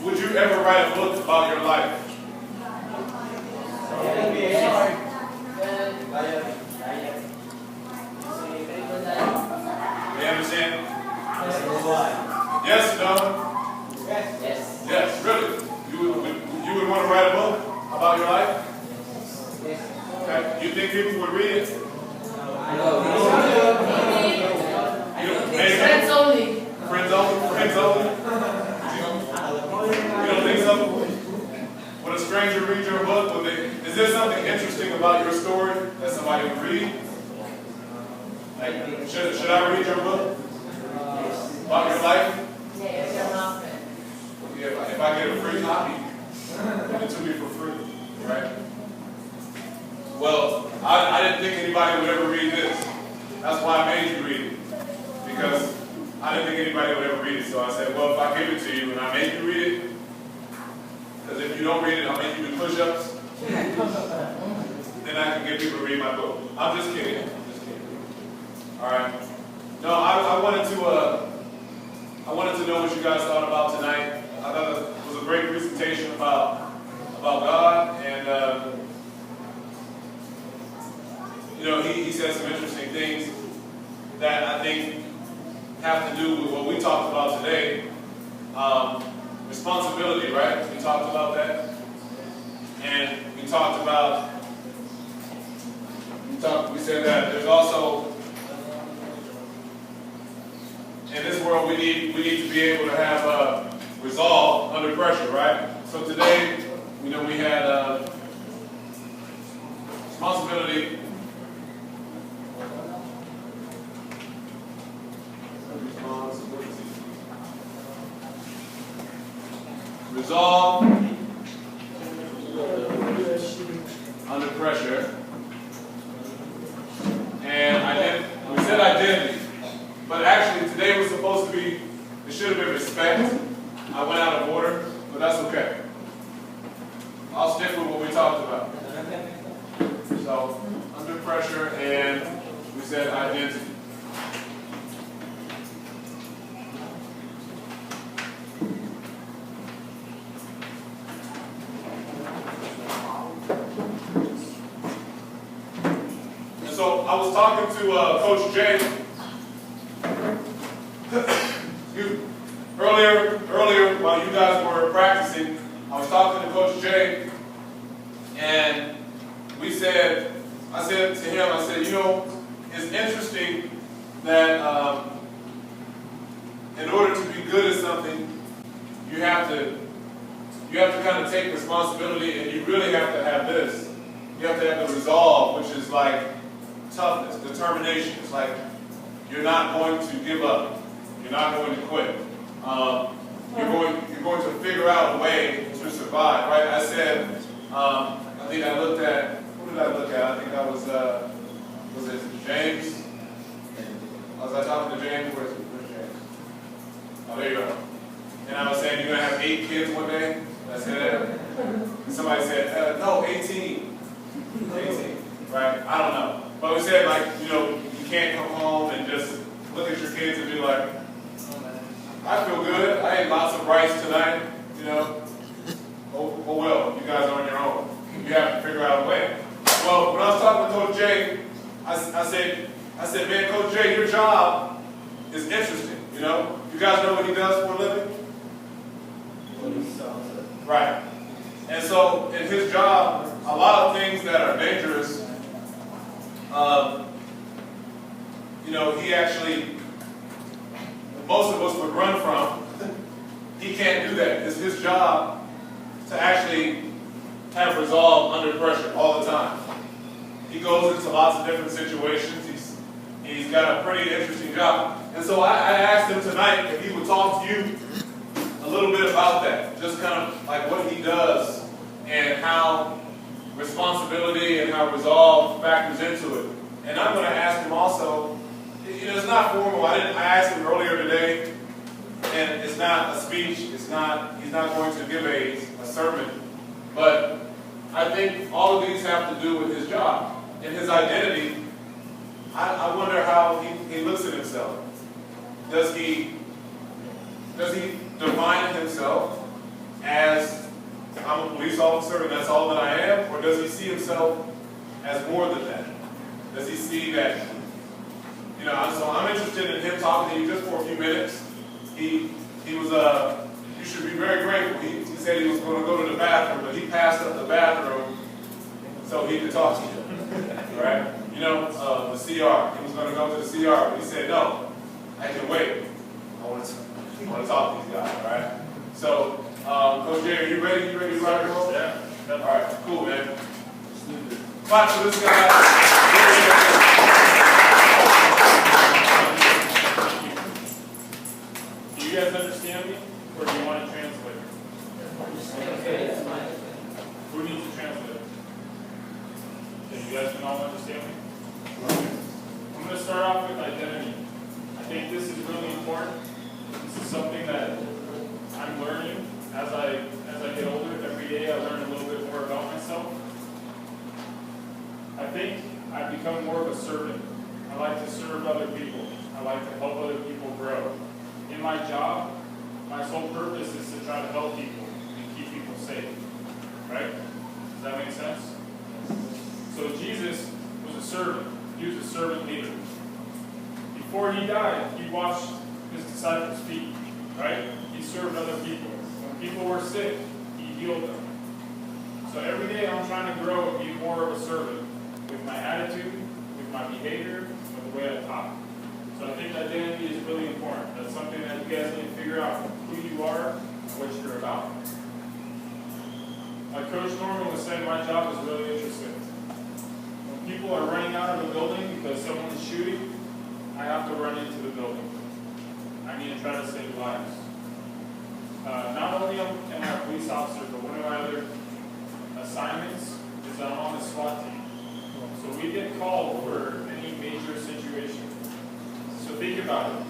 Would you ever write a book about your life? You understand? Yes, no? Yes. Yes, really? You would want to write a book about your life? Okay. You think people would read it? Friends only. Friends only? Friends only? You don't think so? When a stranger reads your book, is there something interesting about your story that somebody would read? Like, should I read your book? About your life? Yeah, if I get a free copy, give it to me for free, right? Well, I didn't think anybody would ever read this. That's why I made you read it. Because I didn't think anybody would ever read it. So I said, well, if I give it to you and I make you read it, because if you don't read it, I'll make you do push-ups, then I can get people to read my book. I'm just kidding. I'm just kidding. All right. No, I wanted to know what you guys thought about tonight. I thought it was a great presentation about God, and he said some interesting things that I think have to do with what we talked about today. Responsibility, right? We talked about that, and we talked about. We said that there's also, in this world, we need to be able to have resolve under pressure, right? So today, we had responsibility. Resolve under pressure. And we said identity. But actually today was supposed to be, it should have been respect. I went out of order, but that's okay. I'll stick with what we talked about. So, under pressure, and we said identity. And so, I was talking to Coach Jay. Earlier, while you guys were practicing, I was talking to Coach Jay, and I said to him, it's interesting that in order to be good at something, you have to kind of take responsibility, and you really have to have this. You have to have the resolve, which is like toughness, determination. It's like you're not going to give up. You're not going to quit. You're going to figure out a way to survive, right? I said, I think I looked at, who did I look at? I think I was it James? Was I talking to James? Where's James? Oh, there you go. And I was saying, you're going to have 8 kids one day? And I said that. And somebody said, no, 18. 18, right? I don't know. But we said, you can't come home and just look at your kids and be like, I feel good. I ate lots of rice tonight. Oh well, you guys are on your own. You have to figure out a way. Well, when I was talking to Coach Jay, I said, man, Coach Jay, your job is interesting. You guys know what he does for a living? Right. And so in his job, a lot of things that are dangerous, he actually, most of us would run from. He can't do that. It's his job to actually have resolve under pressure all the time. He goes into lots of different situations. He's got a pretty interesting job. And so I asked him tonight if he would talk to you a little bit about that. Just kind of like what he does and how responsibility and how resolve factors into it. And I'm going to ask him also, it's not formal. I asked him earlier today, and it's not a speech. He's not going to give a sermon. But I think all of these have to do with his job and his identity. I wonder how he looks at himself. Does he define himself as I'm a police officer and that's all that I am? Or does he see himself as more than that? Does he see that, so I'm interested in him talking to you just for a few minutes. He was, you should be very grateful. He said he was going to go to the bathroom, but he passed up the bathroom so he could talk to you. All right? The CR. He was going to go to the CR, but he said, no, I can wait. I want to talk to these guys, all right? So, Coach Jerry, you ready? You ready to rock and roll? Yeah. All right, cool, man. Clap for this guy. Do you guys understand me, or do you want to translate? Who needs to translate? Okay, you guys can all understand me? I'm going to start off with identity. I think this is really important. This is something that I'm learning as I get older. Every day I learn a little bit more about myself. I think I've become more of a servant. I like to serve other people. I like to help other people grow. In my job, my sole purpose is to try to help people and keep people safe. Right? Does that make sense? So Jesus was a servant. He was a servant leader. Before he died, he washed his disciples' feet. Right? He served other people. When people were sick, he healed them. So every day I'm trying to grow and be more of a servant with my attitude, with my behavior, with the way I talk. So I think identity is really important. That's something that you guys need to figure out who you are and what you're about. Like Coach Norman was saying, my job is really interesting. When people are running out of the building because someone is shooting, I have to run into the building. I need to try to save lives. Not only am I a police officer, but one of my other assignments is I'm on the SWAT team. So we get called for any major situation. So think about it.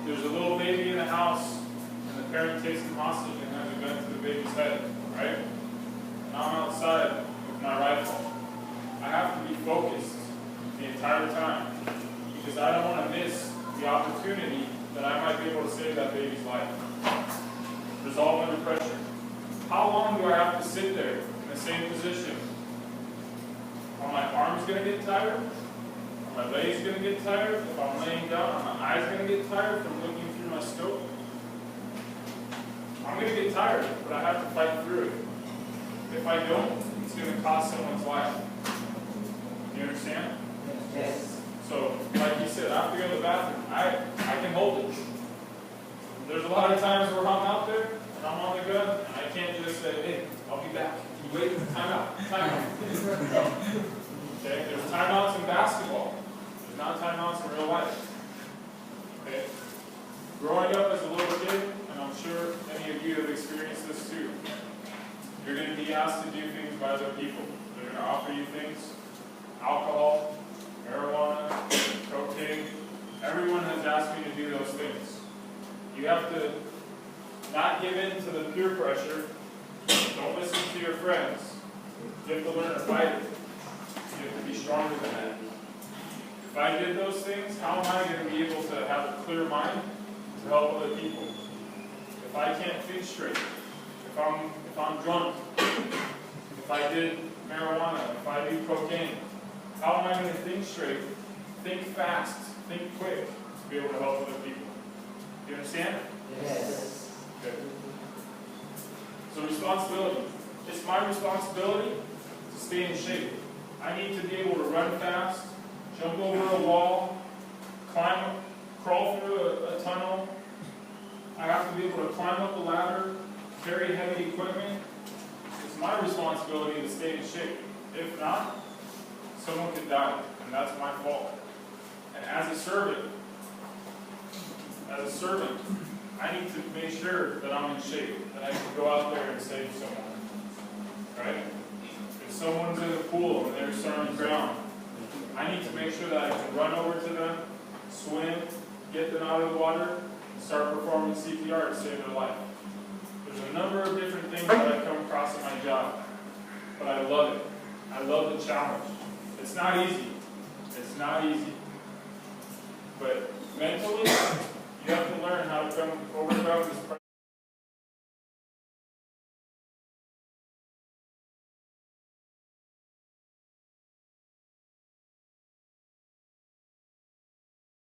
There's a little baby in the house, and the parent takes him hostage and has a gun to the baby's head, right? And I'm outside with my rifle. I have to be focused the entire time because I don't want to miss the opportunity that I might be able to save that baby's life. Resolve under pressure. How long do I have to sit there in the same position? Are my arms going to get tired? Are my legs going to get tired? If I'm laying down, are my eyes going to get tired from looking through my scope? I'm going to get tired, but I have to fight through it. If I don't, it's going to cost someone's life. Do you understand? Yes. So, like you said, I have to go to the bathroom. I can hold it. There's a lot of times where I'm out there, and I'm on the gun, and I can't just say, hey, I'll be back. You wait, time out. Okay, there's timeouts in basketball. There's not timeouts in real life. Okay? Growing up as a little kid, and I'm sure many of you have experienced this too, you're going to be asked to do things by other people. They're going to offer you things. Alcohol, marijuana, cocaine. Everyone has asked me to do those things. You have to not give in to the peer pressure. Don't listen to your friends. You have to learn to fight it. You have to be stronger than that. If I did those things, how am I going to be able to have a clear mind to help other people? If I can't think straight, if I'm drunk, if I did marijuana, if I do cocaine, how am I going to think straight, think fast, think quick to be able to help other people? Do you understand? Yes. Good. So responsibility. It's my responsibility to stay in shape. I need to be able to run fast, jump over a wall, crawl through a tunnel. I have to be able to climb up a ladder, carry heavy equipment. It's my responsibility to stay in shape. If not, someone could die, and that's my fault. And as a servant, I need to make sure that I'm in shape, that I can go out there and save someone. Right? If someone's in the pool and they're starting to drown, I need to make sure that I can run over to them, swim, get them out of the water, and start performing CPR to save their life. There's a number of different things that I come across in my job, but I love it. I love the challenge. It's not easy. It's not easy. But mentally, you have to learn how to overcome this